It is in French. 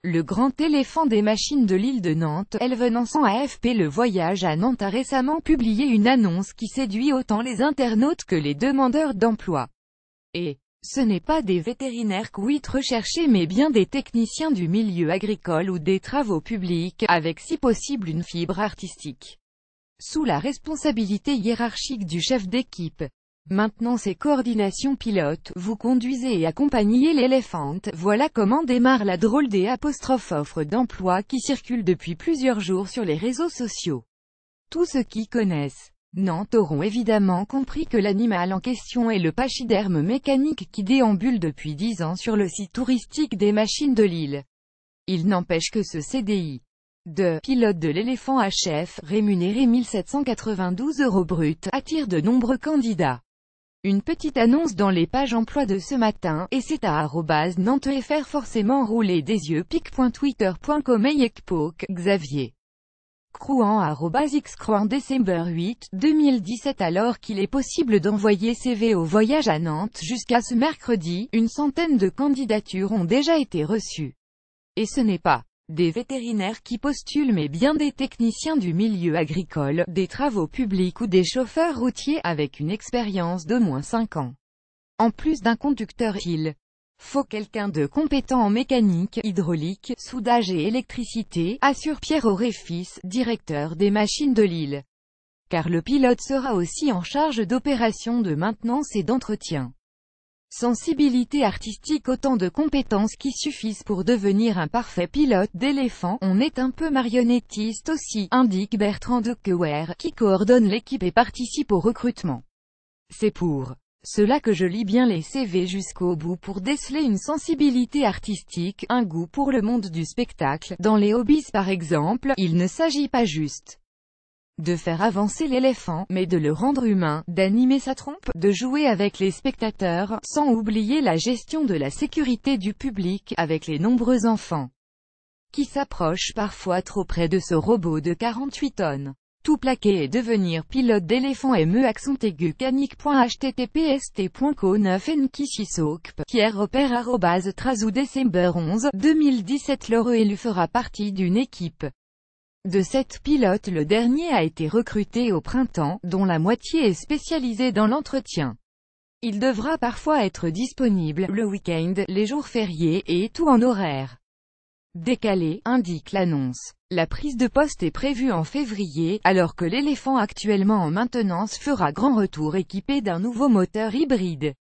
Le grand éléphant des machines de l'île de Nantes, Elvenançon AFP Le Voyage à Nantes a récemment publié une annonce qui séduit autant les internautes que les demandeurs d'emploi. Et ce n'est pas des vétérinaires quid recherchés mais bien des techniciens du milieu agricole ou des travaux publics, avec si possible une fibre artistique. Sous la responsabilité hiérarchique du chef d'équipe. Maintenance et coordination pilote, vous conduisez et accompagnez l'éléphant. Voilà comment démarre la drôle des offre d'emploi qui circule depuis plusieurs jours sur les réseaux sociaux. Tous ceux qui connaissent Nantes auront évidemment compris que l'animal en question est le pachyderme mécanique qui déambule depuis 10 ans sur le site touristique des machines de l'île. Il n'empêche que ce CDI de pilote de l'éléphant HF, rémunéré 1792 € brut, attire de nombreux candidats. Une petite annonce dans les pages emploi de ce matin, et c'est à @nantesfr forcément rouler des yeux pic.twitter.com Ekpok, Xavier Crouan @xcrouan décembre 8, 2017. Alors qu'il est possible d'envoyer CV au voyage à Nantes jusqu'à ce mercredi, une centaine de candidatures ont déjà été reçues. Et ce n'est pas des vétérinaires qui postulent mais bien des techniciens du milieu agricole, des travaux publics ou des chauffeurs routiers avec une expérience d'au moins 5 ans. En plus d'un conducteur, il faut quelqu'un de compétent en mécanique, hydraulique, soudage et électricité, assure Pierre Auréfis, directeur des machines de l'île. Car le pilote sera aussi en charge d'opérations de maintenance et d'entretien. Sensibilité artistique, autant de compétences qui suffisent pour devenir un parfait pilote d'éléphant. On est un peu marionnettiste aussi, indique Bertrand de Keuer, qui coordonne l'équipe et participe au recrutement. C'est pour cela que je lis bien les CV jusqu'au bout pour déceler une sensibilité artistique, un goût pour le monde du spectacle. Dans les hobbies par exemple, il ne s'agit pas juste de faire avancer l'éléphant, mais de le rendre humain, d'animer sa trompe, de jouer avec les spectateurs, sans oublier la gestion de la sécurité du public, avec les nombreux enfants qui s'approchent parfois trop près de ce robot de 48 tonnes. Tout plaquer et devenir pilote d'éléphant http://https://http://co9nkishisokp Pierre repère @trazou décembre 11, 2017. L'heureux élu fera partie d'une équipe de 7 pilotes. Le dernier a été recruté au printemps, dont la moitié est spécialisée dans l'entretien. Il devra parfois être disponible le week-end, les jours fériés, et tout en horaire décalé, indique l'annonce. La prise de poste est prévue en février, alors que l'éléphant actuellement en maintenance fera grand retour équipé d'un nouveau moteur hybride.